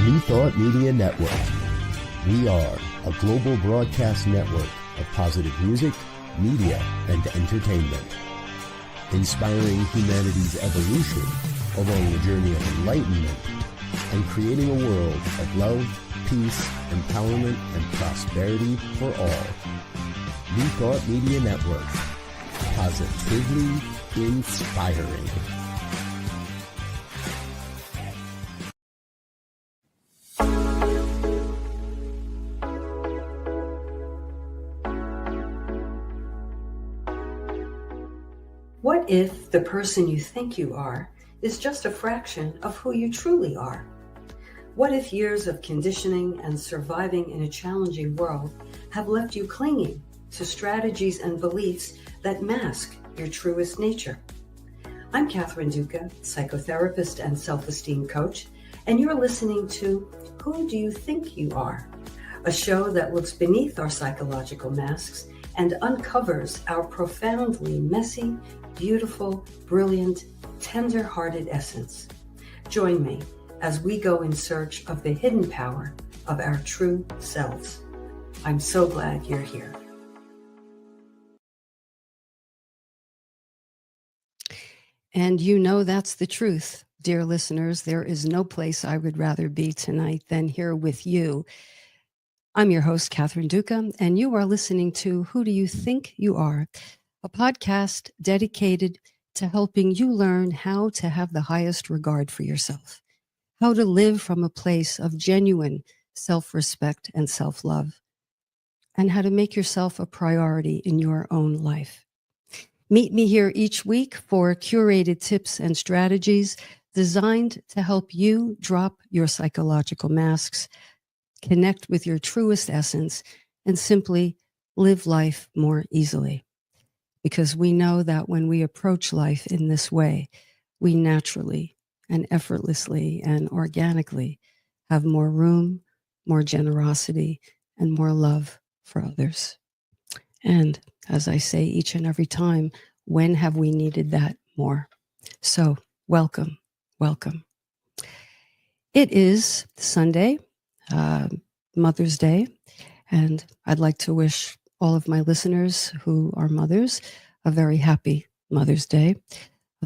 New Thought Media Network. We are a global broadcast network of positive music, media, and entertainment, inspiring humanity's evolution along the journey of enlightenment and creating a world of love, peace, empowerment, and prosperity for all. New Thought Media Network. Positively inspiring. What if the person you think you are is just a fraction of who you truly are? What if years of conditioning and surviving in a challenging world have left you clinging to strategies and beliefs that mask your truest nature? I'm Catherine Duca, psychotherapist and self-esteem coach, and you're listening to Who Do You Think You Are? A show that looks beneath our psychological masks and uncovers our profoundly messy, beautiful, brilliant, tender-hearted essence. Join me as we go in search of the hidden power of our true selves. I'm so glad you're here. And you know that's the truth, dear listeners. There is no place I would rather be tonight than here with you. I'm your host, Catherine Duca, and you are listening to Who Do You Think You Are? A podcast dedicated to helping you learn how to have the highest regard for yourself, how to live from a place of genuine self-respect and self-love, and how to make yourself a priority in your own life. Meet me here each week for curated tips and strategies designed to help you drop your psychological masks, connect with your truest essence, and simply live life more easily. Because we know that when we approach life in this way, we naturally and effortlessly and organically have more room, more generosity, and more love for others. And as I say each and every time, when have we needed that more? So welcome, welcome. It is Sunday, Mother's Day, and I'd like to wish all of my listeners who are mothers a very happy Mother's Day.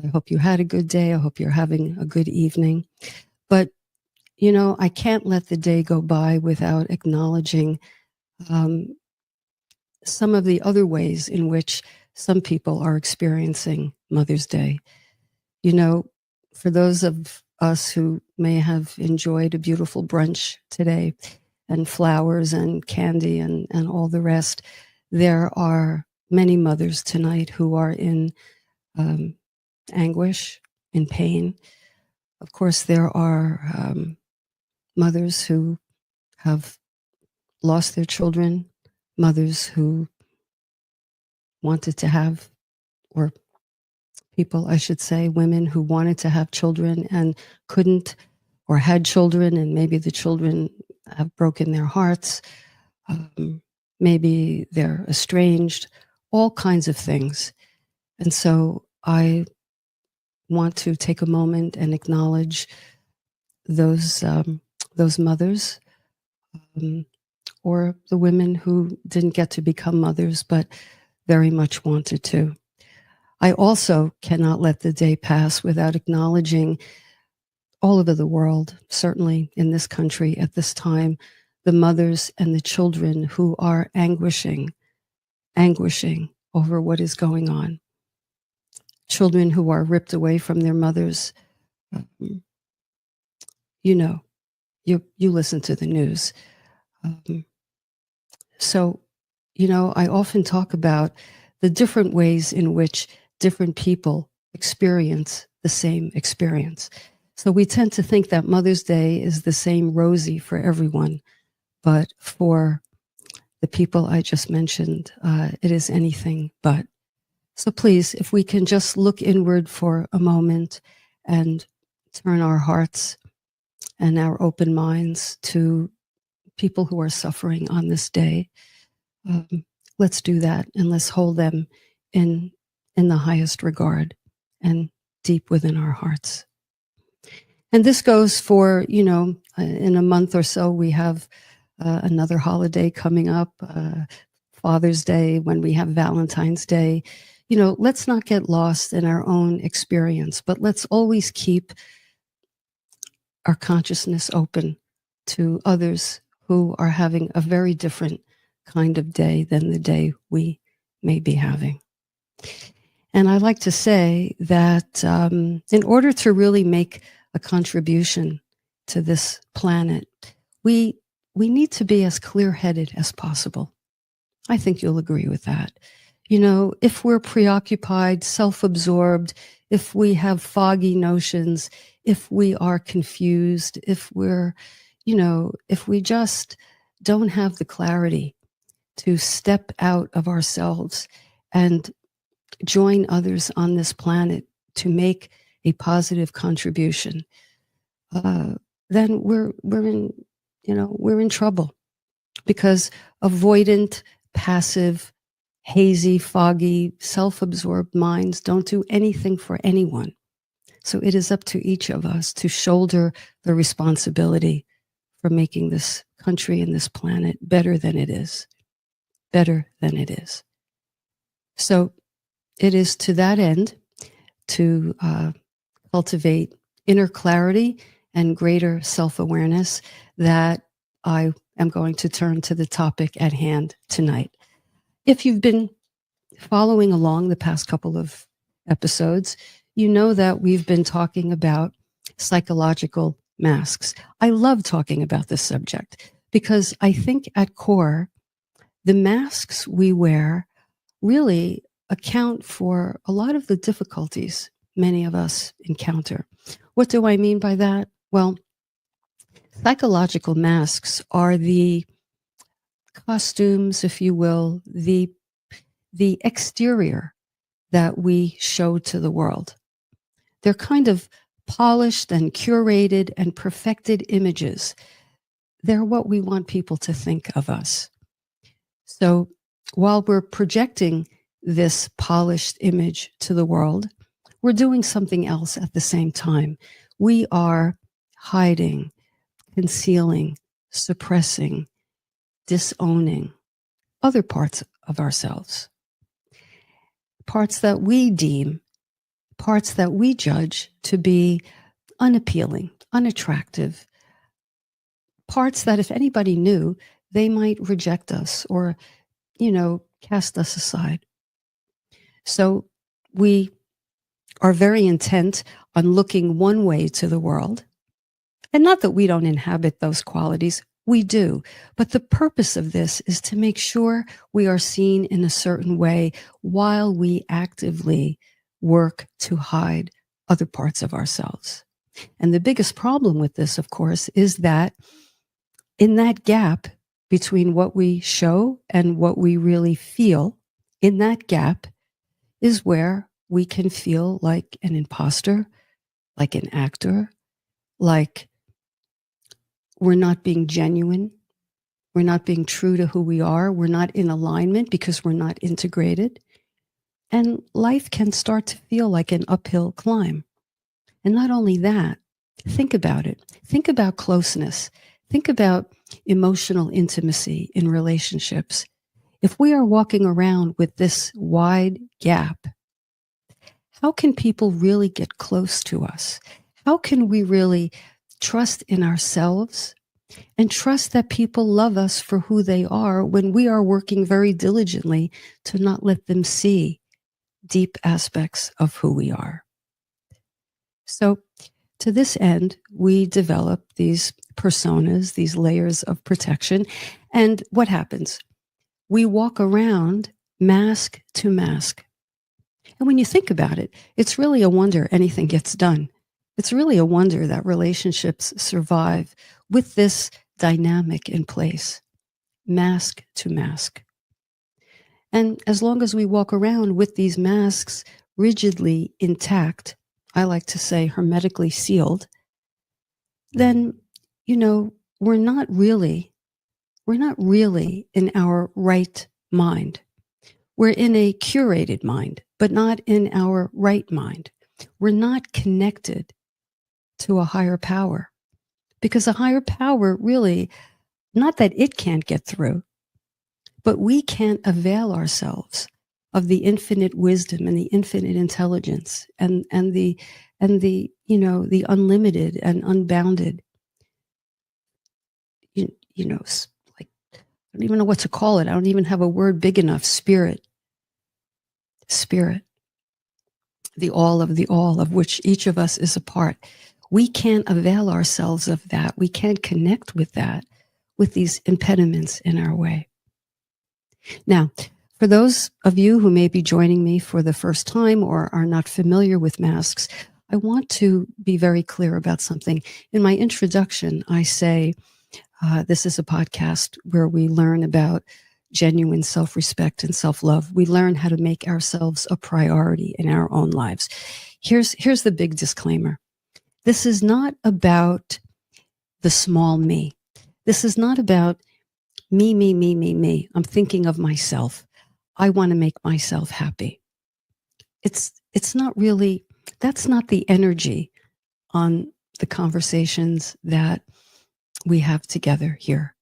I hope you had a good day. I hope you're having a good evening. But, you know, I can't let the day go by without acknowledging some of the other ways in which some people are experiencing Mother's Day. You know, for those of us who may have enjoyed a beautiful brunch today and flowers and candy and all the rest, there are many mothers tonight who are in anguish, in pain. Of course, there are mothers who have lost their children, mothers who wanted to have, or people, I should say, women who wanted to have children and couldn't, or had children, and maybe the children have broken their hearts. Maybe they're estranged, all kinds of things. And so I want to take a moment and acknowledge those mothers, or the women who didn't get to become mothers, but very much wanted to. I also cannot let the day pass without acknowledging all over the world, certainly in this country at this time, the mothers and the children who are anguishing over what is going on. Children who are ripped away from their mothers. You know, you listen to the news. So, you know, I often talk about the different ways in which different people experience the same experience. So we tend to think that Mother's Day is the same rosy for everyone, but for the people I just mentioned, it is anything but. So please, if we can just look inward for a moment and turn our hearts and our open minds to people who are suffering on this day, let's do that, and let's hold them in the highest regard and deep within our hearts. And this goes for, in a month or so, we have another holiday coming up, Father's Day, when we have Valentine's Day. Let's not get lost in our own experience, but let's always keep our consciousness open to others who are having a very different kind of day than the day we may be having. And I like to say that in order to really make a contribution to this planet, we need to be as clear-headed as possible. I think you'll agree with that. If we're preoccupied, self-absorbed, if we have foggy notions, if we are confused, if we just don't have the clarity to step out of ourselves and join others on this planet to make a positive contribution, then we're in trouble, because avoidant, passive, hazy, foggy, self-absorbed minds don't do anything for anyone. So it is up to each of us to shoulder the responsibility for making this country and this planet better than it is. Better than it is. So it is to that end to cultivate inner clarity and greater self-awareness that I am going to turn to the topic at hand tonight. If you've been following along the past couple of episodes, you know that we've been talking about psychological masks. I love talking about this subject because I think at core, the masks we wear really account for a lot of the difficulties many of us encounter. What do I mean by that? Well, psychological masks are the costumes, if you will, the exterior that we show to the world. They're kind of polished and curated and perfected images. They're what we want people to think of us. So while we're projecting this polished image to the world, we're doing something else at the same time. We are hiding, concealing, suppressing, disowning other parts of ourselves. Parts that we deem, parts that we judge to be unappealing, unattractive. Parts that if anybody knew, they might reject us or, cast us aside. So we are very intent on looking one way to the world. And not that we don't inhabit those qualities, we do. But the purpose of this is to make sure we are seen in a certain way while we actively work to hide other parts of ourselves. And the biggest problem with this, of course, is that in that gap between what we show and what we really feel, in that gap is where we can feel like an imposter, like an actor, like we're not being genuine, we're not being true to who we are, we're not in alignment because we're not integrated. And life can start to feel like an uphill climb. And not only that, think about it. Think about closeness. Think about emotional intimacy in relationships. If we are walking around with this wide gap, how can people really get close to us? How can we really trust in ourselves and trust that people love us for who they are when we are working very diligently to not let them see deep aspects of who we are? So to this end, we develop these personas, these layers of protection. And what happens? We walk around mask to mask. And when you think about it, it's really a wonder anything gets done. It's really a wonder that relationships survive with this dynamic in place, mask to mask. And as long as we walk around with these masks rigidly intact, I like to say hermetically sealed, then, we're not really in our right mind. We're in a curated mind, but not in our right mind. We're not connected to a higher power. Because a higher power really, not that it can't get through, but we can't avail ourselves of the infinite wisdom and the infinite intelligence and the the unlimited and unbounded, like, I don't even know what to call it. I don't even have a word big enough. Spirit, the all of which each of us is a part. We can't avail ourselves of that. We can't connect with that, with these impediments in our way. Now, for those of you who may be joining me for the first time or are not familiar with masks, I want to be very clear about something. In my introduction, I say this is a podcast where we learn about genuine self-respect and self-love. We learn how to make ourselves a priority in our own lives. Here's the big disclaimer. This is not about the small me. This is not about me. I'm thinking of myself. I want to make myself happy. It's not really, that's not the energy on the conversations that we have together here.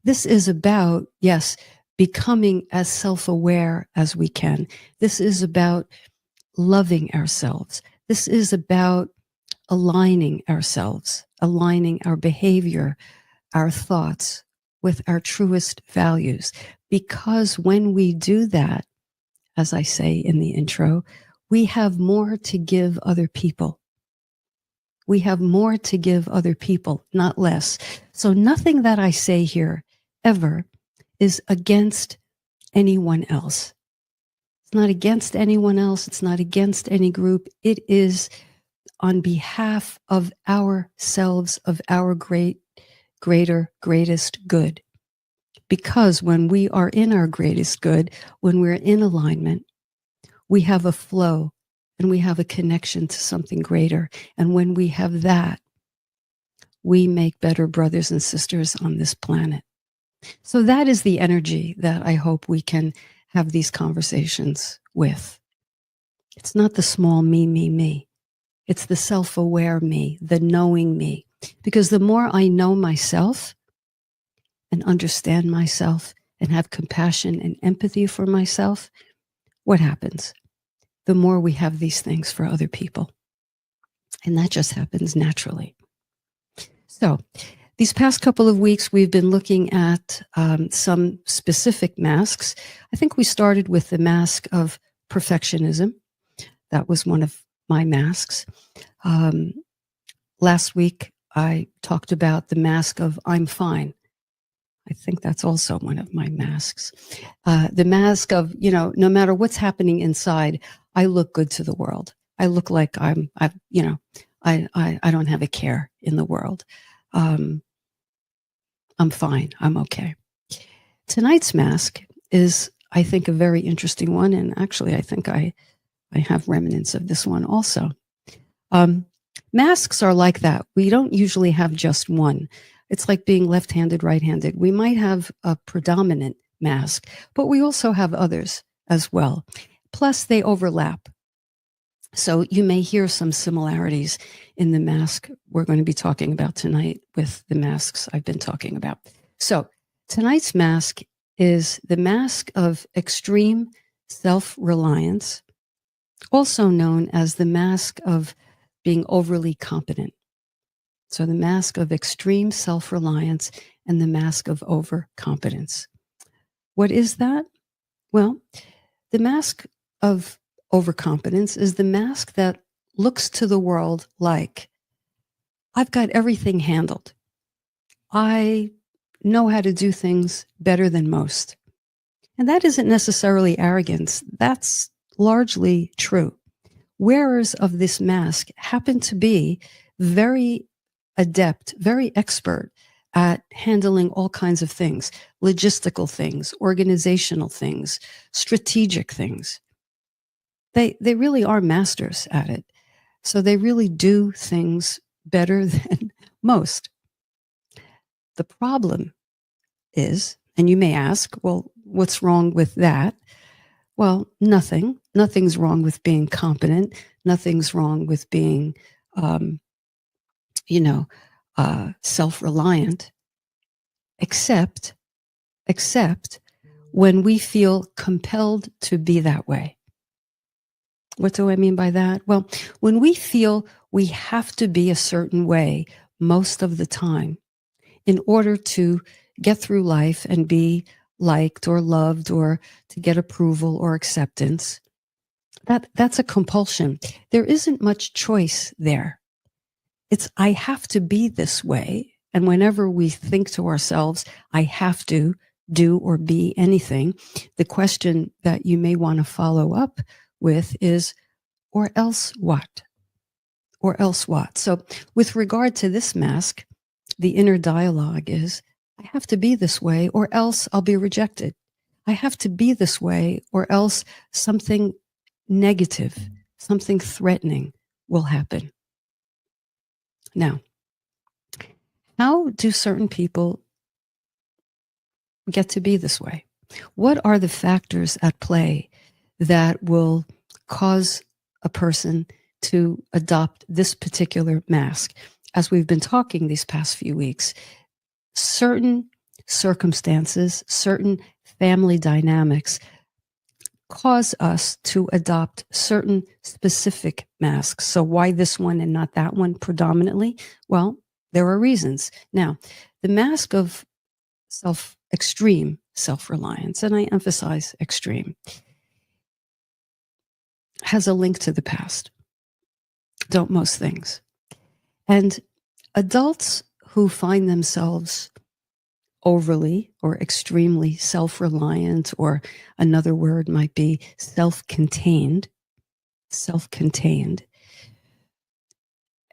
This is about, yes, becoming as self-aware as we can. This is about loving ourselves. This is about aligning ourselves, aligning our behavior, our thoughts with our truest values. Because when we do that, as I say in the intro, we have more to give other people. We have more to give other people, not less. So nothing that I say here ever is against anyone else. It's not against anyone else. It's not against any group. It is on behalf of ourselves, of our greatest good. Because when we are in our greatest good, when we're in alignment, we have a flow and we have a connection to something greater. And when we have that, we make better brothers and sisters on this planet. So that is the energy that I hope we can have these conversations with. It's not the small me. It's the self-aware me, the knowing me. Because the more I know myself and understand myself and have compassion and empathy for myself, what happens? The more we have these things for other people. And that just happens naturally. So these past couple of weeks, we've been looking at some specific masks. I think we started with the mask of perfectionism. That was one of my masks. Last week, I talked about the mask of I'm fine. I think that's also one of my masks. The mask of, no matter what's happening inside, I look good to the world. I look like I don't have a care in the world. I'm fine. I'm okay. Tonight's mask is, I think, a very interesting one. And actually, I think I have remnants of this one also. Masks are like that. We don't usually have just one. It's like being left-handed, right-handed. We might have a predominant mask, but we also have others as well. Plus, they overlap. So you may hear some similarities in the mask we're going to be talking about tonight with the masks I've been talking about. So tonight's mask is the mask of extreme self-reliance, also known as the mask of being overly competent. So the mask of extreme self-reliance and the mask of overcompetence. What is that? Well, the mask of overcompetence is the mask that looks to the world like, I've got everything handled. I know how to do things better than most. And that isn't necessarily arrogance. That's largely true. Wearers of this mask happen to be very adept, very expert at handling all kinds of things, logistical things, organizational things, strategic things. They really are masters at it. So they really do things better than most. The problem is, and you may ask, well, what's wrong with that? Well, nothing. Nothing's wrong with being competent. Nothing's wrong with being self-reliant, except when we feel compelled to be that way. What do I mean by that? Well, when we feel we have to be a certain way most of the time in order to get through life and be liked or loved or to get approval or acceptance, that's a compulsion. There isn't much choice there. It's, I have to be this way. And whenever we think to ourselves, I have to do or be anything, the question that you may want to follow up with is, or else what? Or else what? So with regard to this mask, the inner dialogue is, I have to be this way or else I'll be rejected. I have to be this way or else something negative, something threatening will happen. Now, how do certain people get to be this way? What are the factors at play that will cause a person to adopt this particular mask? As we've been talking these past few weeks, certain circumstances, certain family dynamics cause us to adopt certain specific masks. So why this one and not that one predominantly? Well, there are reasons. Now, the mask of extreme self-reliance, and I emphasize extreme, has a link to the past. Don't most things. And adults who find themselves overly or extremely self-reliant, or another word might be self-contained,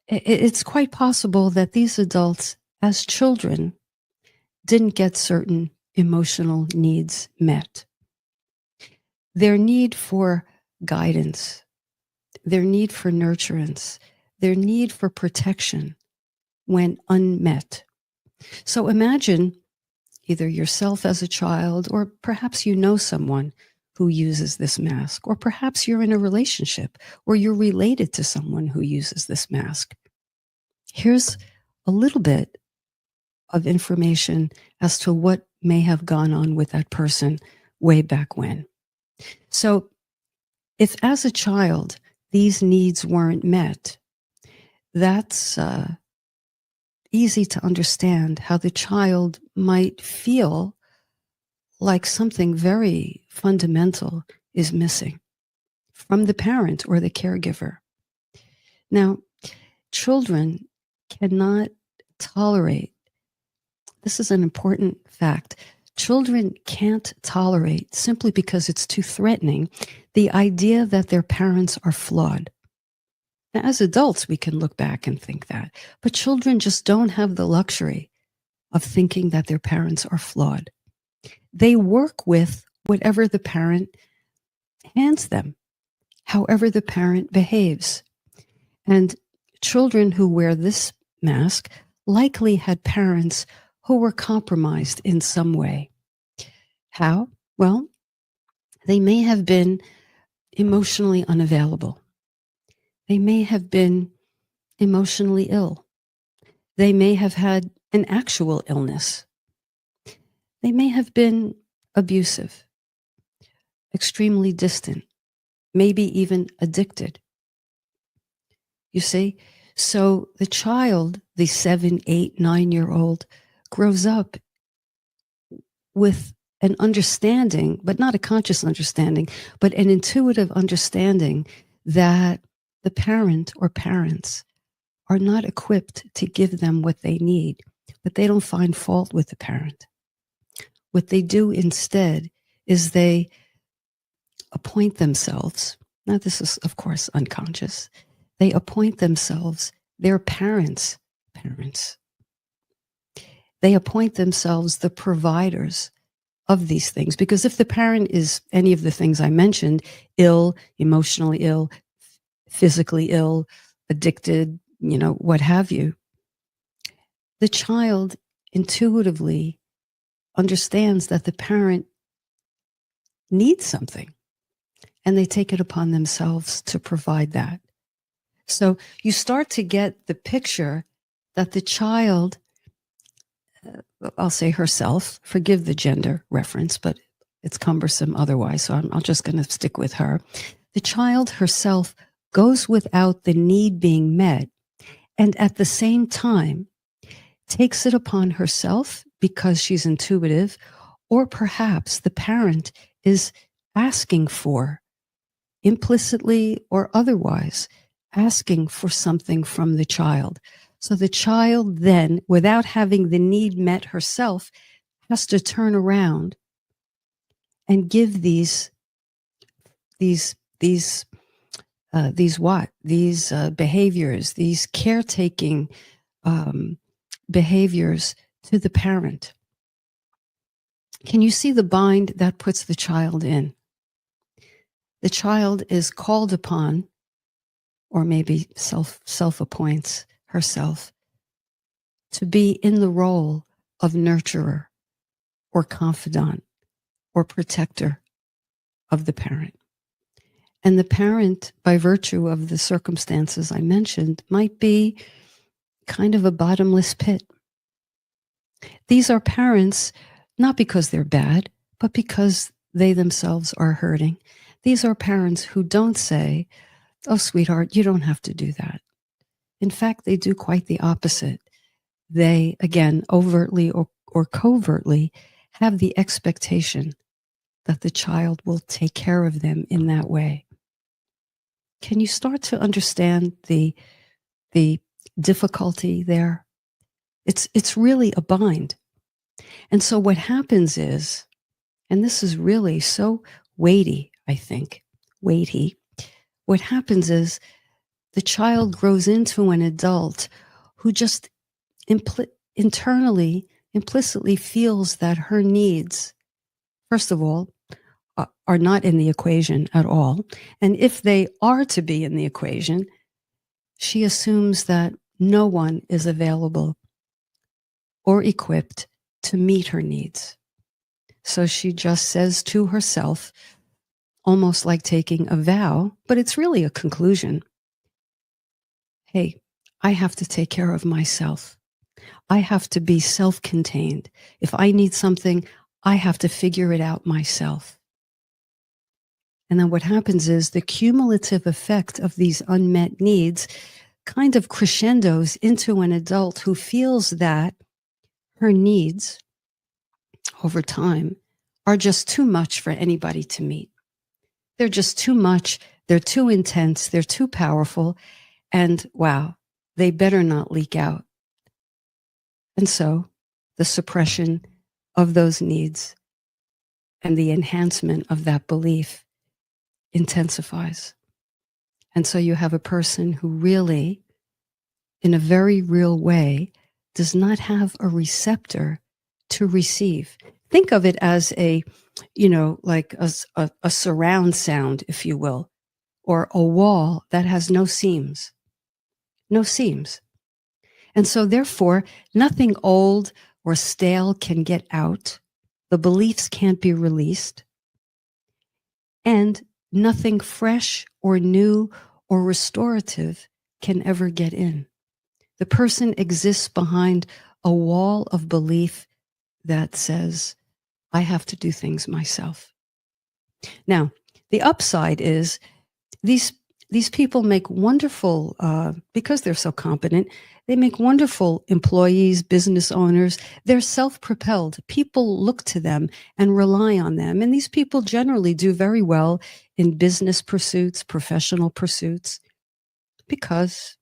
it's quite possible that these adults, as children, didn't get certain emotional needs met. Their need for guidance, their need for nurturance, their need for protection went unmet. So imagine either yourself as a child, or perhaps you know someone who uses this mask, or perhaps you're in a relationship or you're related to someone who uses this mask. Here's a little bit of information as to what may have gone on with that person way back when. So if as a child these needs weren't met, that's easy to understand how the child might feel like something very fundamental is missing from the parent or the caregiver. Now, children cannot tolerate, this is an important fact, children can't tolerate, simply because it's too threatening, the idea that their parents are flawed. Now, as adults, we can look back and think that, but children just don't have the luxury of thinking that their parents are flawed. They work with whatever the parent hands them, however the parent behaves. And children who wear this mask likely had parents who were compromised in some way. How? Well, they may have been emotionally unavailable. They may have been emotionally ill. They may have had an actual illness. They may have been abusive, extremely distant, maybe even addicted. You see? So the child, the 7, 8, 9-year-old, grows up with an understanding, but not a conscious understanding, but an intuitive understanding that the parent or parents are not equipped to give them what they need, but they don't find fault with the parent. What they do instead is they appoint themselves, now this is of course unconscious, they appoint themselves their parents' parents. They appoint themselves the providers of these things, because if the parent is any of the things I mentioned, ill, emotionally ill, physically ill, addicted, what have you, the child intuitively understands that the parent needs something, and they take it upon themselves to provide that. So you start to get the picture that the child, I'll say herself, forgive the gender reference, but it's cumbersome otherwise, so I'm just going to stick with her. The child herself goes without the need being met, and at the same time takes it upon herself because she's intuitive, or perhaps the parent is asking for, implicitly or otherwise, asking for something from the child. So the child then, without having the need met herself, has to turn around and give these behaviors, these caretaking behaviors to the parent. Can you see the bind that puts the child in? The child is called upon, or maybe self-appoints herself, to be in the role of nurturer or confidant or protector of the parent. And the parent, by virtue of the circumstances I mentioned, might be kind of a bottomless pit. These are parents, not because they're bad, but because they themselves are hurting. These are parents who don't say, "Oh, sweetheart, you don't have to do that." In fact, they do quite the opposite. They, again, overtly or covertly, have the expectation that the child will take care of them in that way. Can you start to understand the difficulty there? It's really a bind. And so what happens is, and this is really so weighty, I think, what happens is the child grows into an adult who just internally, implicitly feels that her needs, first of all, are not in the equation at all. And if they are to be in the equation, she assumes that no one is available or equipped to meet her needs. So she just says to herself, almost like taking a vow, but it's really a conclusion. Hey, I have to take care of myself. I have to be self-contained. If I need something, I have to figure it out myself. And then what happens is the cumulative effect of these unmet needs kind of crescendos into an adult who feels that her needs over time are just too much for anybody to meet. They're just too much. They're too intense. They're too powerful. And wow, they better not leak out. And so the suppression of those needs and the enhancement of that belief intensifies. And so you have a person who really, in a very real way, does not have a receptor to receive. Think of it as like a surround sound, if you will, or a wall that has no seams. No seams. And so therefore, nothing old or stale can get out. The beliefs can't be released. And nothing fresh or new or restorative can ever get in. The person exists behind a wall of belief that says, I have to do things myself. Now, the upside is these people make wonderful, because they're so competent, they make wonderful employees, business owners. They're self-propelled. People look to them and rely on them. And these people generally do very well in business pursuits, professional pursuits, because,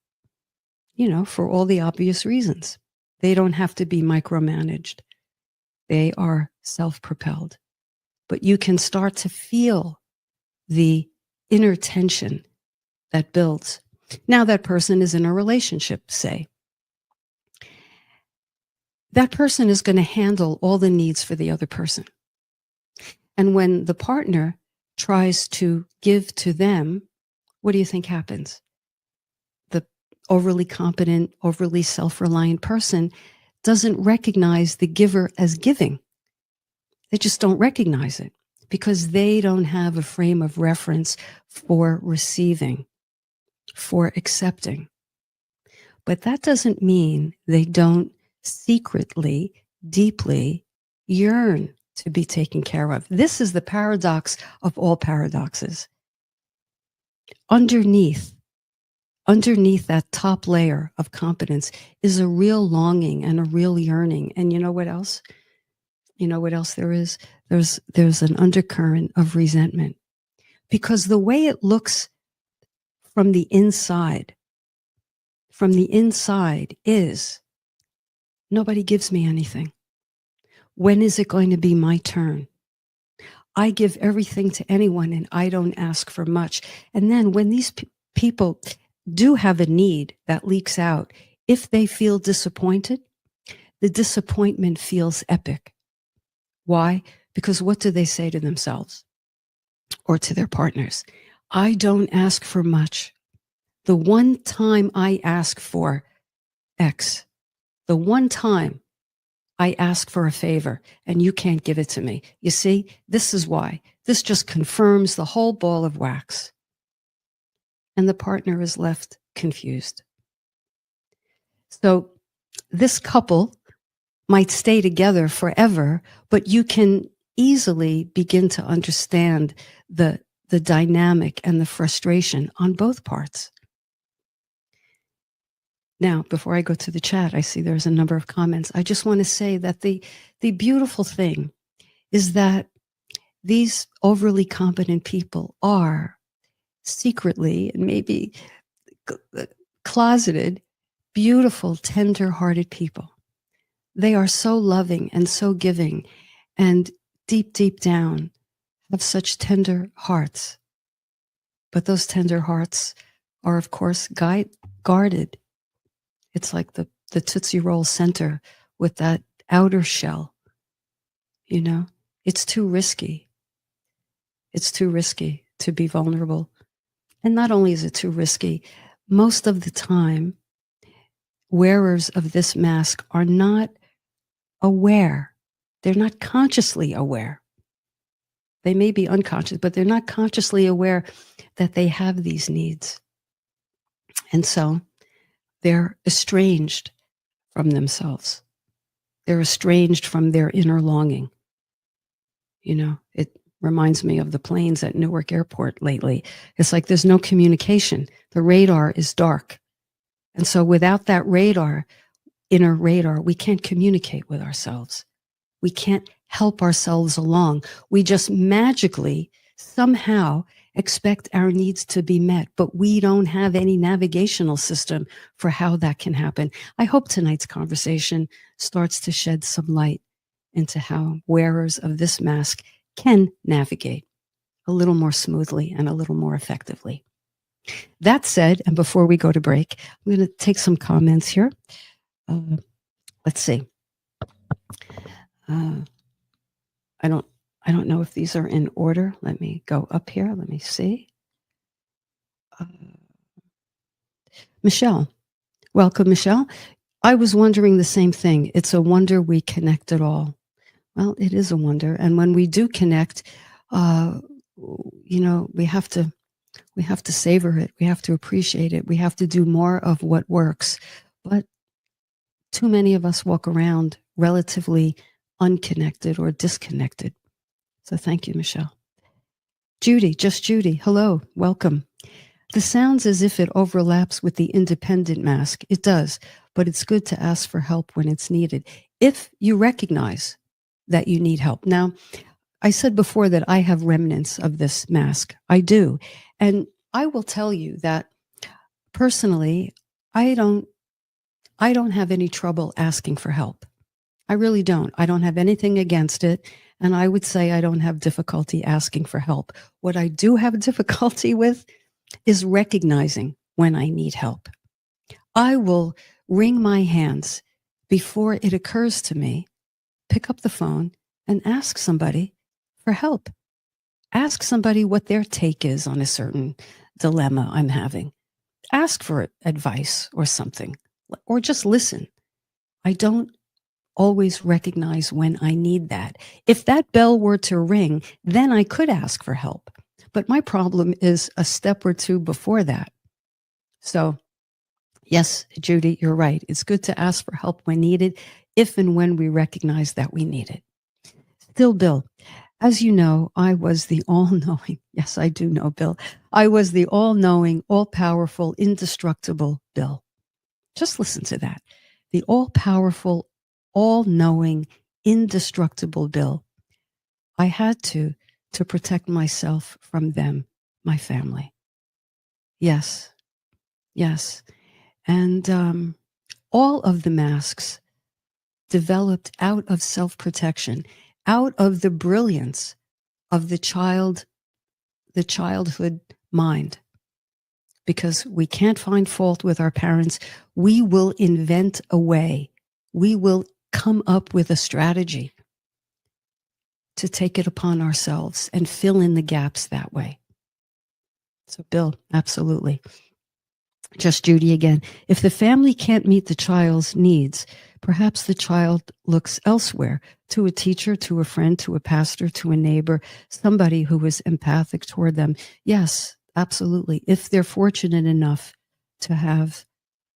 for all the obvious reasons. They don't have to be micromanaged. They are self-propelled. But you can start to feel the inner tension that builds. Now that person is in a relationship, say. That person is going to handle all the needs for the other person. And when the partner tries to give to them, what do you think happens? The overly competent, overly self-reliant person doesn't recognize the giver as giving. They just don't recognize it because they don't have a frame of reference for receiving, for accepting. But that doesn't mean they don't secretly, deeply yearn to be taken care of. This is the paradox of all paradoxes. Underneath that top layer of competence is a real longing and a real yearning. And you know what else? You know what else there is? There's an undercurrent of resentment, because the way it looks from the inside is nobody gives me anything. When is it going to be my turn? I give everything to anyone and I don't ask for much. And then when these people do have a need that leaks out, if they feel disappointed, the disappointment feels epic. Why? Because what do they say to themselves or to their partners? I don't ask for much. The one time I ask for X, the one time I ask for a favor and you can't give it to me. You see, this is why. This just confirms the whole ball of wax. And the partner is left confused. So this couple might stay together forever, but you can easily begin to understand the dynamic and the frustration on both parts. Now, before I go to the chat, I see there's a number of comments. I just want to say that the beautiful thing is that these overly competent people are secretly and maybe closeted, beautiful, tender-hearted people. They are so loving and so giving, and deep, deep down have such tender hearts. But those tender hearts are, of course, guarded. It's like the Tootsie Roll center with that outer shell. You know, it's too risky. It's too risky to be vulnerable. And not only is it too risky, most of the time, wearers of this mask are not aware. They're not consciously aware. They may be unconscious, but they're not consciously aware that they have these needs. And so they're estranged from themselves. They're estranged from their inner longing. You know, it reminds me of the planes at Newark Airport lately. It's like there's no communication. The radar is dark. And so without that radar, inner radar, we can't communicate with ourselves. We can't help ourselves along. We just magically, somehow, expect our needs to be met, but we don't have any navigational system for how that can happen. I hope tonight's conversation starts to shed some light into how wearers of this mask can navigate a little more smoothly and a little more effectively. That said, and before we go to break, I'm going to take some comments here. Let's see. I don't know if these are in order. Let me go up here. Let me see. Michelle. Welcome, Michelle. I was wondering the same thing. It's a wonder we connect at all. Well, it is a wonder. And when we do connect, you know, we have to savor it. We have to appreciate it. We have to do more of what works. But too many of us walk around relatively unconnected or disconnected. So thank you, Michelle. Judy, just Judy. Hello, welcome. This sounds as if it overlaps with the independent mask. It does, but it's good to ask for help when it's needed, if you recognize that you need help. Now, I said before that I have remnants of this mask. I do. And I will tell you that personally, I don't have any trouble asking for help. I really don't. I don't have anything against it. And I would say I don't have difficulty asking for help. What I do have difficulty with is recognizing when I need help. I will wring my hands before it occurs to me, pick up the phone and ask somebody for help. Ask somebody what their take is on a certain dilemma I'm having. Ask for advice or something, or just listen. I don't always recognize when I need that. If that bell were to ring, then I could ask for help. But my problem is a step or two before that. So Yes, Judy, you're right. It's good to ask for help when needed, if and when we recognize that we need it. Still, Bill, as you know, I was the all-knowing, yes, I do know, Bill. I was the all-knowing, all-powerful, indestructible Bill. Just listen to that. The all-powerful, all-knowing, indestructible Bill. I had to protect myself from them, my family. Yes, yes. And all of the masks developed out of self-protection, out of the brilliance of the childhood mind. Because we can't find fault with our parents, we will invent a way. We will come up with a strategy to take it upon ourselves and fill in the gaps that way. So, Bill, absolutely. Just Judy again. If the family can't meet the child's needs, perhaps the child looks elsewhere, to a teacher, to a friend, to a pastor, to a neighbor, somebody who is empathic toward them. Yes, absolutely. If they're fortunate enough to have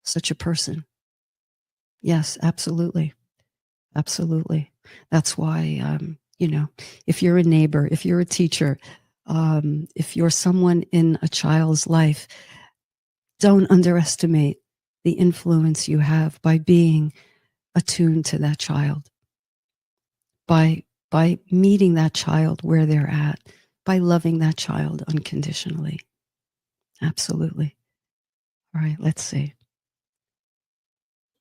such a person. Yes, absolutely. Absolutely. That's why, if you're a neighbor, if you're a teacher, if you're someone in a child's life, don't underestimate the influence you have by being attuned to that child, by meeting that child where they're at, by loving that child unconditionally. Absolutely. All right, let's see.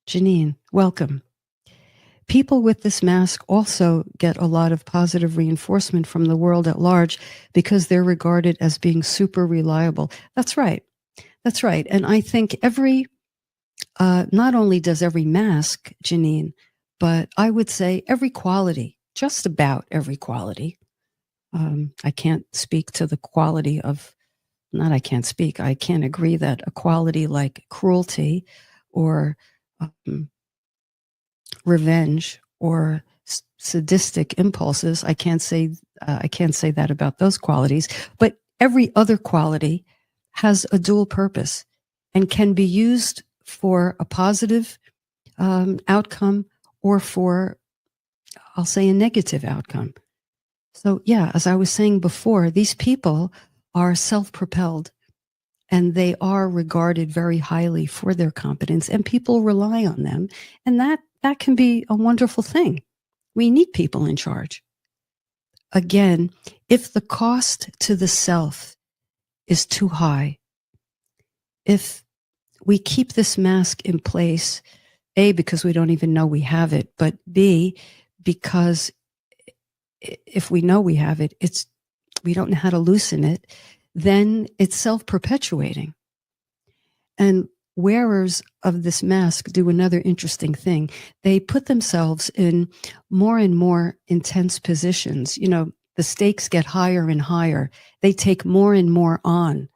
Janine, welcome. People with this mask also get a lot of positive reinforcement from the world at large because they're regarded as being super reliable. That's right. That's right. And I think not only does every mask, Janine, but I would say every quality, just about every quality. I can't speak to the quality of, I can't agree that a quality like cruelty or revenge or sadistic impulses, I can't say that about those qualities, but every other quality has a dual purpose and can be used for a positive outcome or for, I'll say, a negative outcome. So yeah, as I was saying before, these people are self-propelled and they are regarded very highly for their competence, and people rely on them. And that can be a wonderful thing. We need people in charge. Again, if the cost to the self is too high, if we keep this mask in place, A, because we don't even know we have it, but B, because if we know we have it, we don't know how to loosen it, then it's self-perpetuating. And wearers of this mask do another interesting thing. They put themselves in more and more intense positions. You know, the stakes get higher and higher. They take more and more on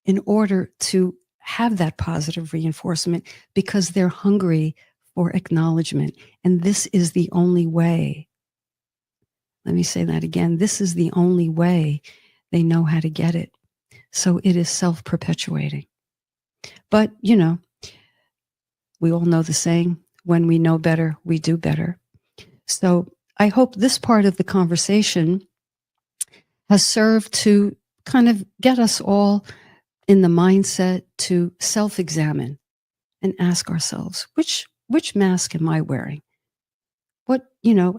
in order to have that positive reinforcement because they're hungry for acknowledgement. And this is the only way. Let me say that again. This is the only way they know how to get it. So it is self-perpetuating. But, you know, we all know the saying, when we know better, we do better. So I hope this part of the conversation has served to kind of get us all in the mindset to self-examine and ask ourselves, which mask am I wearing?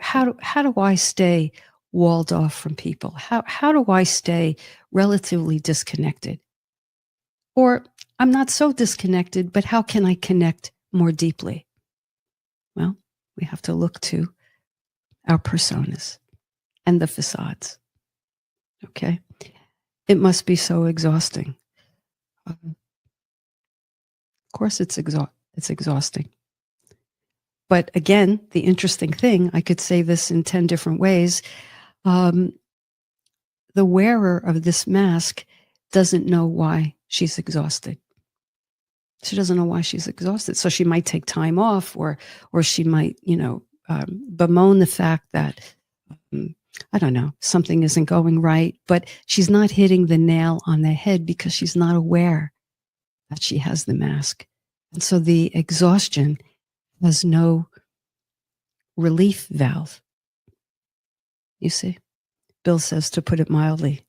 How do I stay walled off from people? How do I stay relatively disconnected? Or I'm not so disconnected, but how can I connect more deeply? Well, we have to look to our personas and the facades. Okay? It must be so exhausting. Of course, it's exhausting. But again, the interesting thing, I could say this in 10 different ways. The wearer of this mask doesn't know why she's exhausted. She doesn't know why she's exhausted. So she might take time off or she might, bemoan the fact that, I don't know, something isn't going right, but she's not hitting the nail on the head because she's not aware that she has the mask. And so the exhaustion has no relief valve. You see? Bill says, to put it mildly.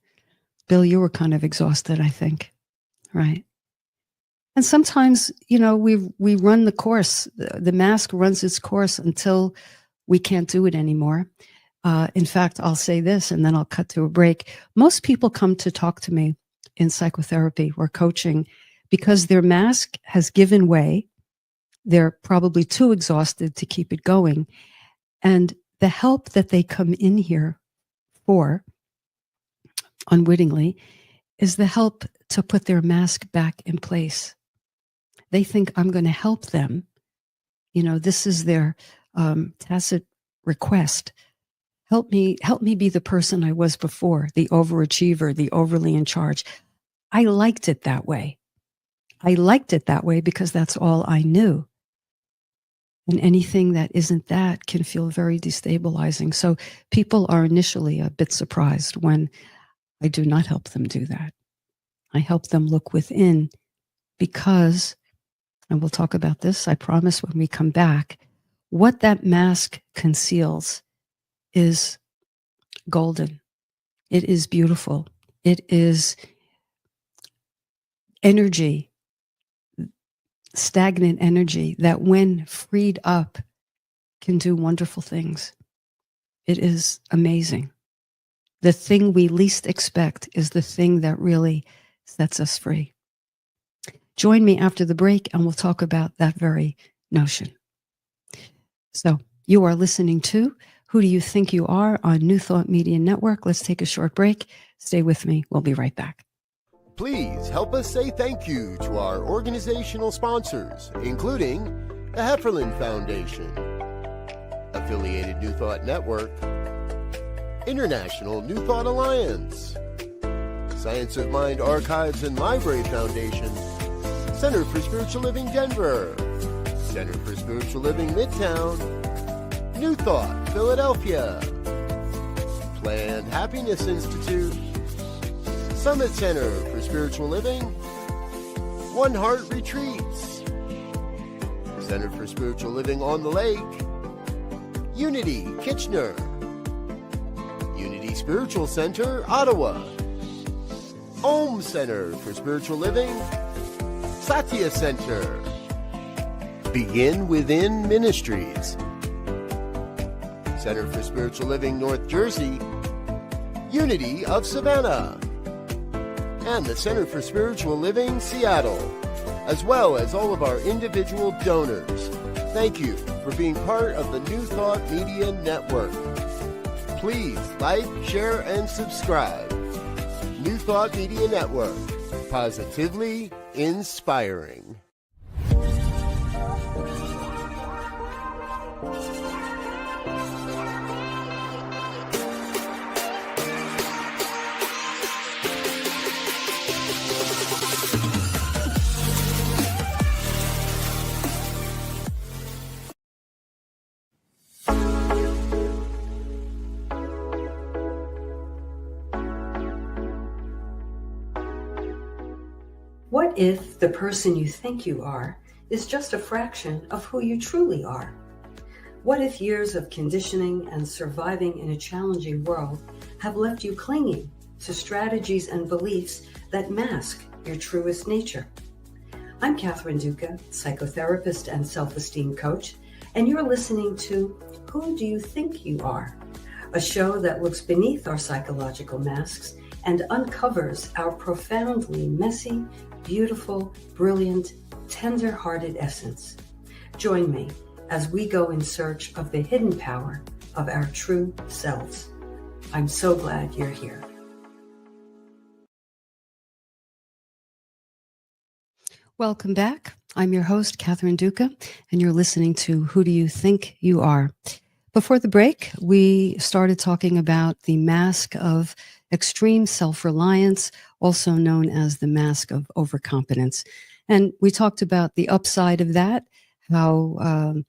Bill, you were kind of exhausted, I think, right? And sometimes, we run the course. The mask runs its course until we can't do it anymore. In fact, I'll say this and then I'll cut to a break. Most people come to talk to me in psychotherapy or coaching because their mask has given way. They're probably too exhausted to keep it going. And the help that they come in here for, unwittingly, is the help to put their mask back in place. They think I'm going to help them. This is their tacit request. Help me be the person I was before, the overachiever, the overly in charge. I liked it that way. I liked it that way because that's all I knew. And anything that isn't that can feel very destabilizing. So people are initially a bit surprised when I do not help them do that. I help them look within because, and we'll talk about this, I promise, when we come back, what that mask conceals is golden. It is beautiful. It is energy, stagnant energy that when freed up can do wonderful things. It is amazing. The thing we least expect is the thing that really sets us free. Join me after the break and we'll talk about that very notion. So you are listening to Who Do You Think You Are on New Thought Media Network. Let's take a short break. Stay with me. We'll be right back. Please help us say thank you to our organizational sponsors, including the Hefferland Foundation, Affiliated New Thought Network, International New Thought Alliance, Science of Mind Archives and Library Foundation, Center for Spiritual Living Denver, Center for Spiritual Living Midtown, New Thought Philadelphia, Planned Happiness Institute, Summit Center for Spiritual Living, One Heart Retreats, Center for Spiritual Living on the Lake, Unity Kitchener, Unity Spiritual Center Ottawa, Om Center for Spiritual Living, Satya Center, Begin Within Ministries, Center for Spiritual Living North Jersey, Unity of Savannah, and the Center for Spiritual Living Seattle, as well as all of our individual donors. Thank you for being part of the New Thought Media Network. Please like, share, and subscribe. New Thought Media Network, positively inspiring. What if the person you think you are is just a fraction of who you truly are? What if years of conditioning and surviving in a challenging world have left you clinging to strategies and beliefs that mask your truest nature? I'm Catherine Duca, psychotherapist and self-esteem coach, and you're listening to Who Do You Think You Are? A show that looks beneath our psychological masks and uncovers our profoundly messy, beautiful, brilliant, tender-hearted essence. Join me as we go in search of the hidden power of our true selves. I'm so glad you're here. Welcome back. I'm your host, Catherine Duca, and you're listening to Who Do You Think You Are? Before the break, we started talking about the mask of extreme self-reliance, also known as the mask of overconfidence. And we talked about the upside of that, how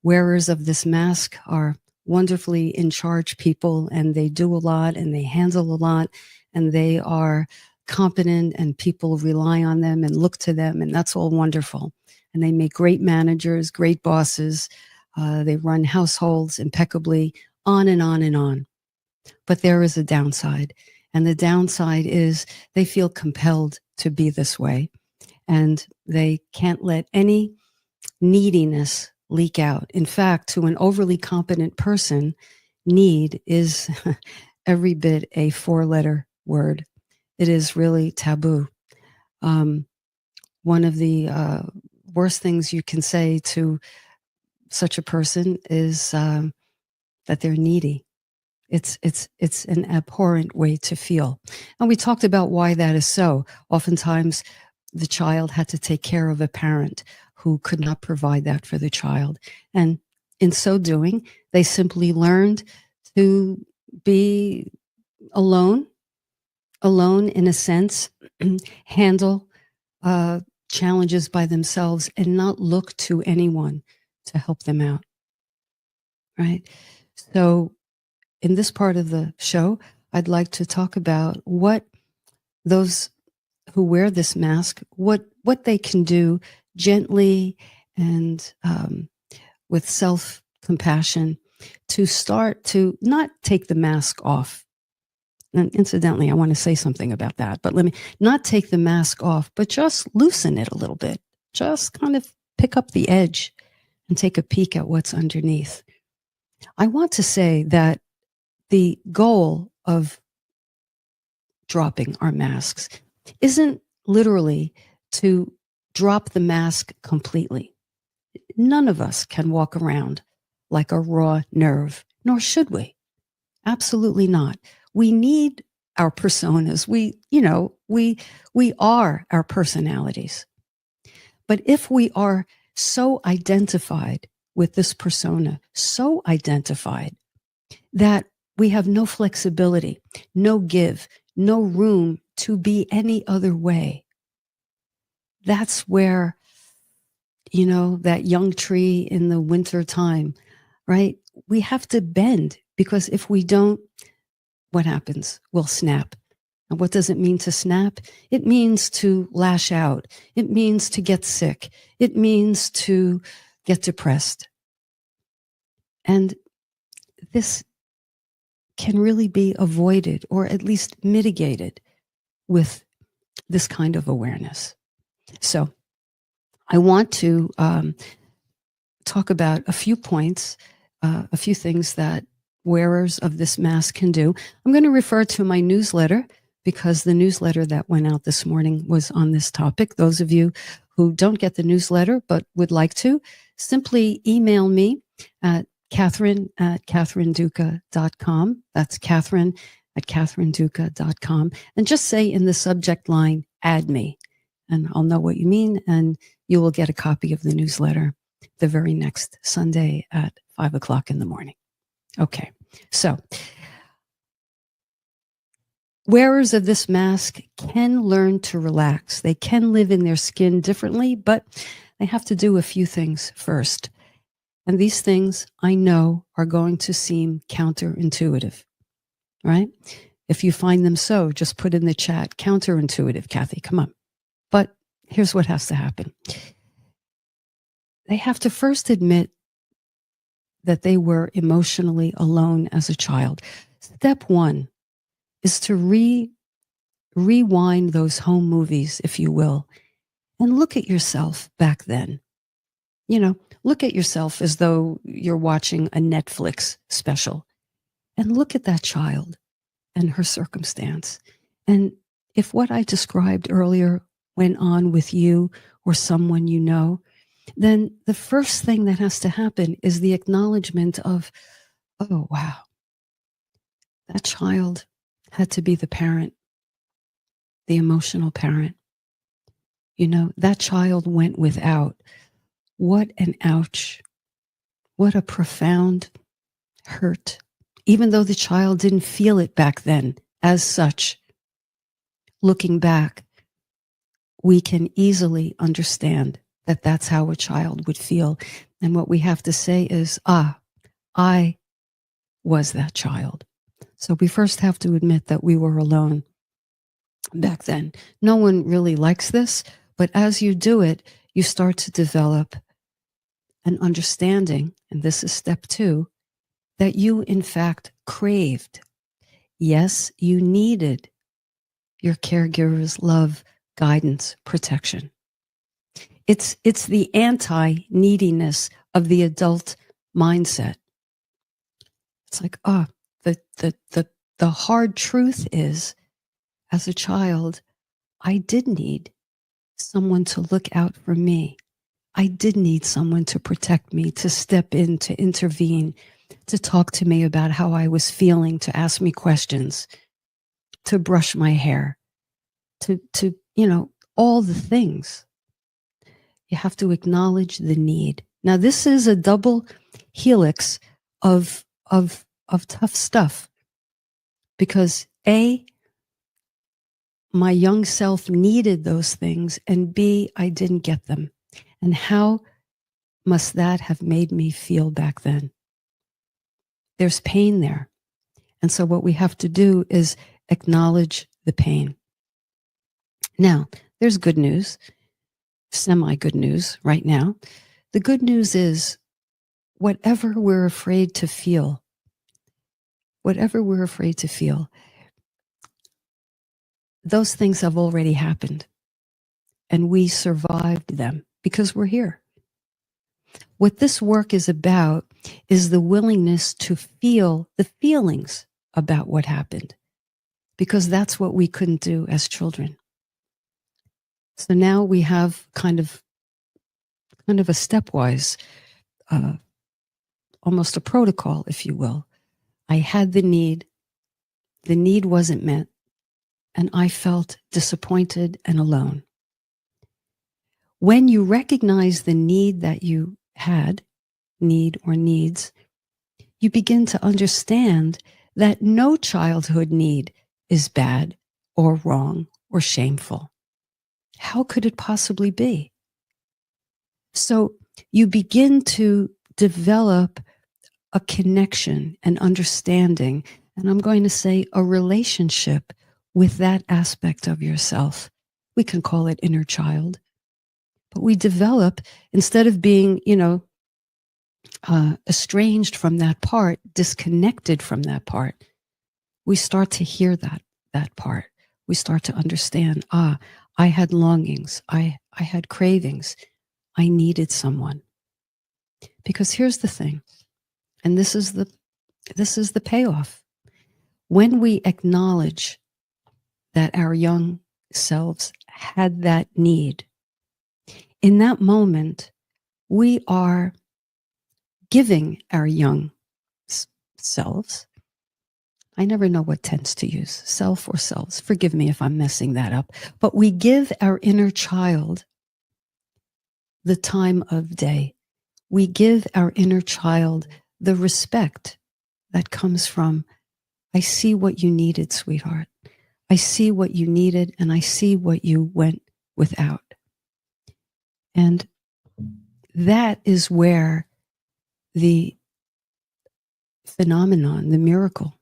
wearers of this mask are wonderfully in charge people, and they do a lot, and they handle a lot, and they are competent and people rely on them and look to them, and that's all wonderful. And they make great managers, great bosses. They run households impeccably, on and on and on. But there is a downside. And the downside is they feel compelled to be this way. And they can't let any neediness leak out. In fact, to an overly competent person, need is every bit a 4-letter word. It is really taboo. One of the worst things you can say to such a person is that they're needy. It's an abhorrent way to feel. And we talked about why that is so. Oftentimes, the child had to take care of a parent who could not provide that for the child. And in so doing, they simply learned to be alone in a sense, handle challenges by themselves and not look to anyone to help them out. Right? So in this part of the show, I'd like to talk about what those who wear this mask, what they can do gently and with self-compassion to start to not take the mask off. And incidentally, I want to say something about that, but let me not take the mask off, but just loosen it a little bit. Just kind of pick up the edge and take a peek at what's underneath. I want to say that the goal of dropping our masks isn't literally to drop the mask completely. None of us can walk around like a raw nerve, nor should we. Absolutely not. We need our personas. We are our personalities. But if we are so identified with this persona, so identified that we have no flexibility, no give, no room to be any other way, that's where, that young tree in the winter time, right? We have to bend, because if we don't, what happens? We'll snap. And what does it mean to snap? It means to lash out. It means to get sick. It means to get depressed. And this can really be avoided, or at least mitigated, with this kind of awareness. So I want to talk about a few points, a few things that wearers of this mask can do. I'm going to refer to my newsletter, because the newsletter that went out this morning was on this topic. Those of you who don't get the newsletter but would like to, simply email me at Catherine@CatherineDuca.com. That's Catherine@CatherineDuca.com. And just say in the subject line, add me. And I'll know what you mean, and you will get a copy of the newsletter the very next Sunday at 5:00 in the morning. Okay, so wearers of this mask can learn to relax. They can live in their skin differently, but they have to do a few things first. And these things, I know, are going to seem counterintuitive, right? If you find them so, just put in the chat, counterintuitive, Kathy, come on. But here's what has to happen. They have to first admit that they were emotionally alone as a child. Step one is to rewind those home movies, if you will, and look at yourself back then. Look at yourself as though you're watching a Netflix special, and look at that child and her circumstance. And if what I described earlier went on with you or someone you know, then the first thing that has to happen is the acknowledgement of, oh, wow, that child had to be the parent, the emotional parent. That child went without. What an ouch. What a profound hurt. Even though the child didn't feel it back then as such, looking back, we can easily understand that that's how a child would feel. And what we have to say is, I was that child. So we first have to admit that we were alone. back then. No one really likes this, but as you do it, you start to develop an understanding, and this is step 2, that you in fact craved. Yes, you needed your caregiver's love, guidance, protection. It's the anti-neediness of the adult mindset. It's like, the hard truth is, as a child, I did need someone to look out for me. I did need someone to protect me, to step in, to intervene, to talk to me about how I was feeling, to ask me questions, to brush my hair, to all the things. You have to acknowledge the need. Now, this is a double helix of tough stuff, because A, my young self needed those things, and B, I didn't get them. And how must that have made me feel back then? There's pain there. And so what we have to do is acknowledge the pain. Now, there's good news, semi-good news right now. The good news is, whatever we're afraid to feel, those things have already happened, and we survived them because we're here. What this work is about is the willingness to feel the feelings about what happened, because that's what we couldn't do as children. So now we have kind of a stepwise, almost a protocol, if you will. I had the need wasn't met, and I felt disappointed and alone. When you recognize the need that you had, need or needs, you begin to understand that no childhood need is bad or wrong or shameful. How could it possibly be? So you begin to develop a connection, an understanding, and I'm going to say a relationship with that aspect of yourself. We can call it inner child. But we develop, instead of being, estranged from that part, disconnected from that part, we start to hear that part. We start to understand, I had longings, I had cravings, I needed someone. Because here's the thing, and this is the payoff. When we acknowledge that our young selves had that need, in that moment, we are giving our young selves, I never know what tense to use, self or selves. Forgive me if I'm messing that up. But we give our inner child the time of day. We give our inner child the respect that comes from, I see what you needed, sweetheart. I see what you needed, and I see what you went without. And that is where the phenomenon, the miracle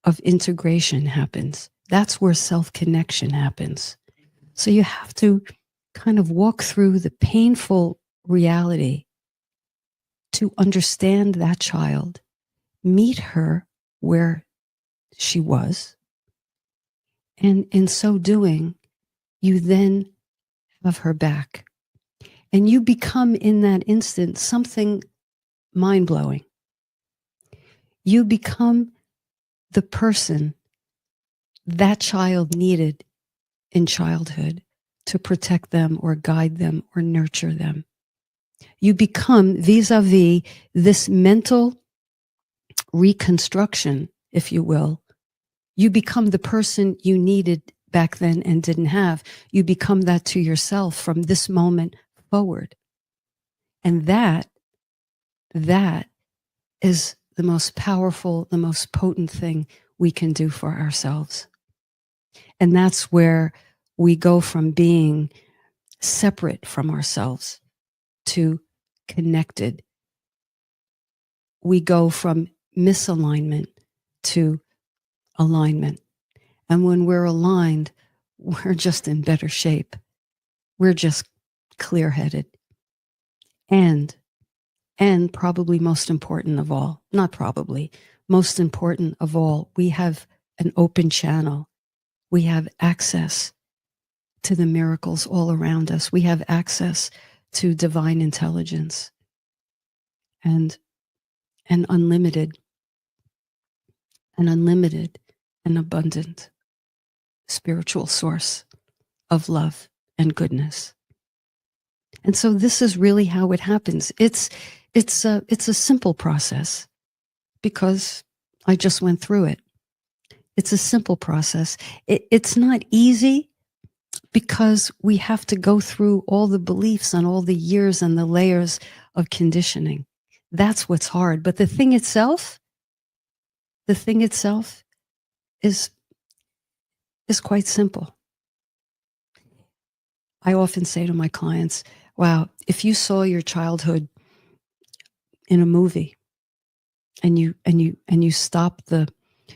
of integration happens. That's where self-connection happens. So you have to kind of walk through the painful reality to understand that child, meet her where she was, and in so doing, you then have her back. And you become, in that instant, something mind-blowing. You become the person that child needed in childhood to protect them or guide them or nurture them. You become, vis-a-vis this mental reconstruction, if you will, you become the person you needed back then and didn't have. You become that to yourself from this moment forward. And that is the most powerful, the most potent thing we can do for ourselves. And that's where we go from being separate from ourselves to connected. We go from misalignment to alignment. And when we're aligned, we're just in better shape. We're just clear-headed. And probably most important of all, not probably, most important of all, we have an open channel. We have access to the miracles all around us. We have access to divine intelligence and an unlimited and abundant spiritual source of love and goodness. And so this is really how it happens. It's a simple process because I just went through it. It's a simple process. It's not easy because we have to go through all the beliefs and all the years and the layers of conditioning. That's what's hard. But the thing itself is quite simple. I often say to my clients, wow, if you saw your childhood in a movie and you stop the,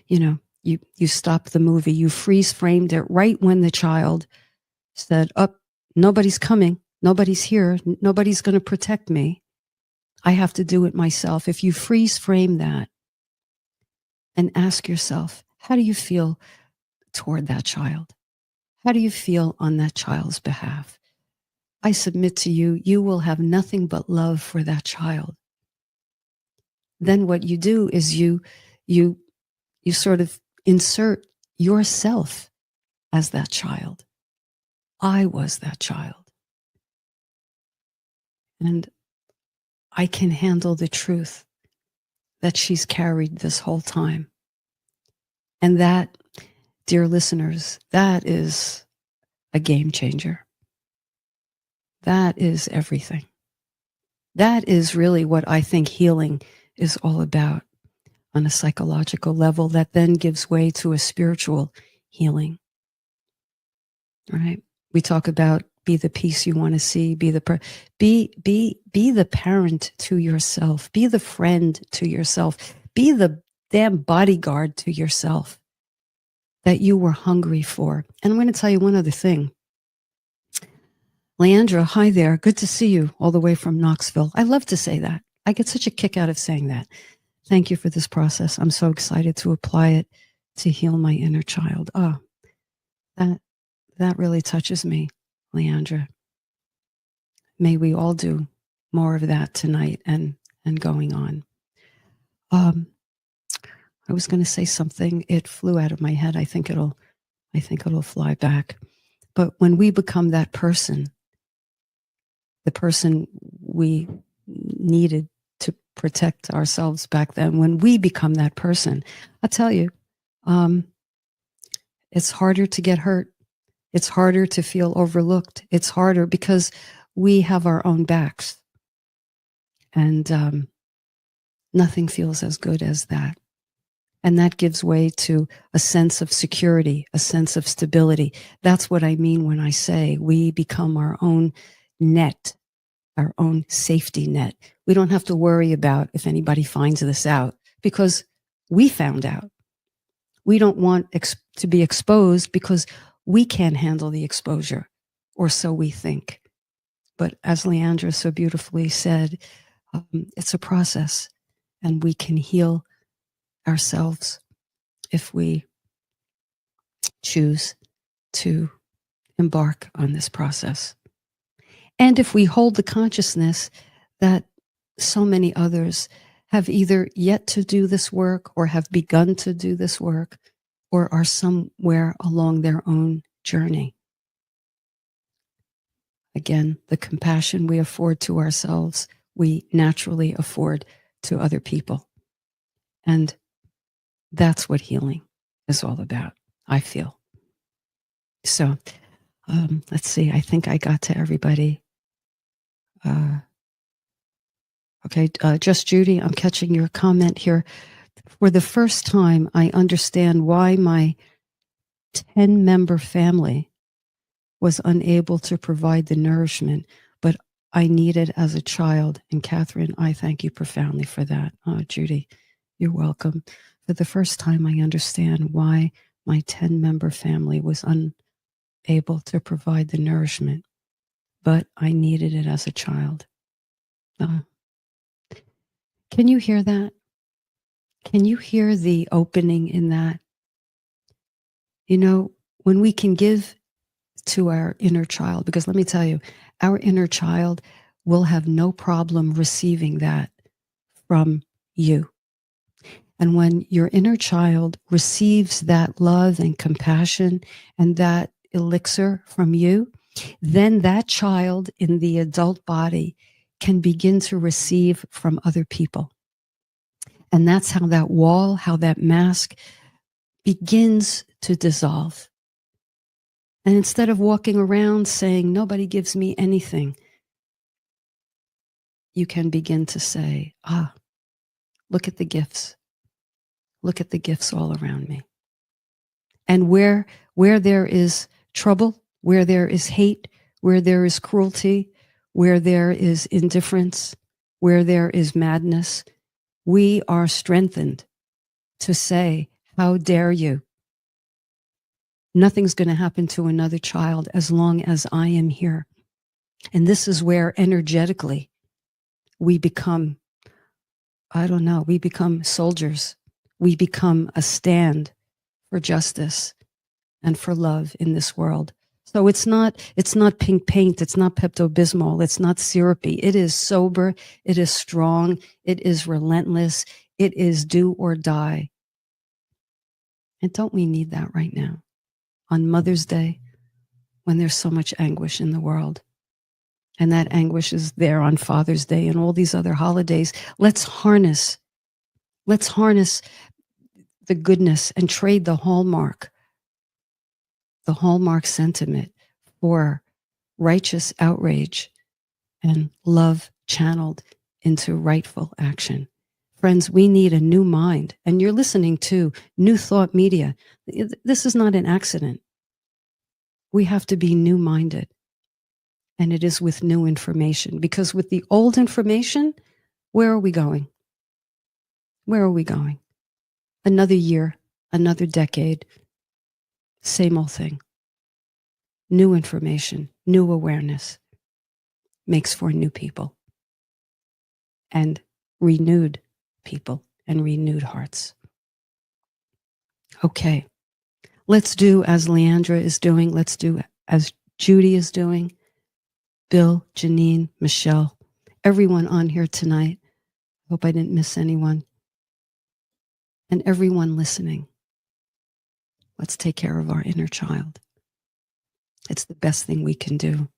you stop the movie, you freeze framed it right when the child said, oh, nobody's coming, nobody's here, nobody's going to protect me. I have to do it myself. If you freeze frame that and ask yourself, how do you feel toward that child? How do you feel on that child's behalf? I submit to you, you will have nothing but love for that child. Then what you do is you sort of insert yourself as that child. I was that child. And I can handle the truth that she's carried this whole time. And that, dear listeners, that is a game changer. That is everything. That is really what I think healing is all about on a psychological level that then gives way to a spiritual healing. Right? We talk about be the peace you want to see, be the parent to yourself, be the friend to yourself, be the damn bodyguard to yourself that you were hungry for. And I'm going to tell you one other thing. Leandra, hi there. Good to see you all the way from Knoxville. I love to say that. I get such a kick out of saying that. Thank you for this process. I'm so excited to apply it to heal my inner child. Oh, that really touches me, Leandra. May we all do more of that tonight and going on. I was going to say something. It flew out of my head. I think it'll fly back. But when we become that person, the person we needed to protect ourselves back then, when we become that person, I'll tell you, it's harder to get hurt. It's harder to feel overlooked. It's harder because we have our own backs. And nothing feels as good as that. And that gives way to a sense of security, a sense of stability. That's what I mean when I say we become our own net, our own safety net. We don't have to worry about if anybody finds this out because we found out. We don't want to be exposed because we can't handle the exposure, or so we think. But as Leandra so beautifully said, it's a process, and we can heal ourselves if we choose to embark on this process. And if we hold the consciousness that so many others have either yet to do this work or have begun to do this work or are somewhere along their own journey. Again, the compassion we afford to ourselves, we naturally afford to other people. And that's what healing is all about, I feel. So, let's see. I think I got to everybody. Okay, Just Judy, I'm catching your comment here. For the first time, I understand why my 10-member family was unable to provide the nourishment, but I needed as a child. And Catherine, I thank you profoundly for that. Oh, Judy, you're welcome. For the first time, I understand why my 10-member family was able to provide the nourishment, but I needed it as a child. Can you hear that? Can you hear the opening in that? You know, when we can give to our inner child, because let me tell you, our inner child will have no problem receiving that from you. And when your inner child receives that love and compassion and that elixir from you, then that child in the adult body can begin to receive from other people. And that's how that wall, how that mask begins to dissolve. And instead of walking around saying, nobody gives me anything, you can begin to say, look at the gifts. Look at the gifts all around me. And where there is trouble, where there is hate, where there is cruelty, where there is indifference, where there is madness, we are strengthened to say, how dare you? Nothing's going to happen to another child as long as I am here. And this is where energetically we become, we become soldiers. We become a stand for justice and for love in this world. So it's not pink paint, it's not Pepto-Bismol, it's not syrupy. It is sober, it is strong, it is relentless, it is do or die. And don't we need that right now? On Mother's Day, when there's so much anguish in the world. And that anguish is there on Father's Day and all these other holidays. Let's harness the goodness and trade the hallmark sentiment for righteous outrage and love channeled into rightful action. Friends, we need a new mind. And you're listening to New Thought Media. This is not an accident. We have to be new-minded. And it is with new information. Because with the old information, where are we going? Where are we going? Another year, another decade, same old thing. New information, new awareness makes for new people and renewed people and renewed hearts. Okay, let's do as Leandra is doing. Let's do as Judy is doing. Bill, Janine, Michelle, everyone on here tonight. Hope I didn't miss anyone. And everyone listening. Let's take care of our inner child. It's the best thing we can do,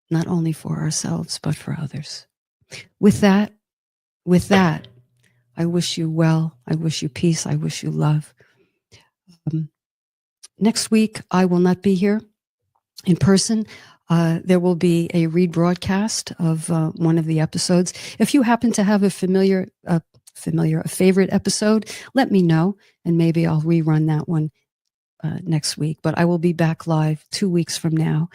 not only for ourselves, but for others. With that, I wish you well. I wish you peace. I wish you love. Next week, I will not be here in person. There will be a rebroadcast of one of the episodes. If you happen to have a favorite episode, let me know, and maybe I'll rerun that one next week. But I will be back live 2 weeks from now,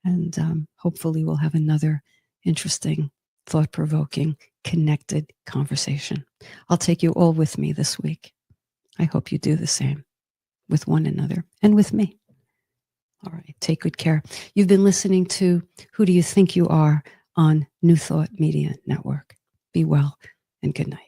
and hopefully we'll have another interesting, thought-provoking, connected conversation. I'll take you all with me this week. I hope you do the same with one another and with me. All right, take good care. You've been listening to Who Do You Think You Are on New Thought Media Network. Be well and good night.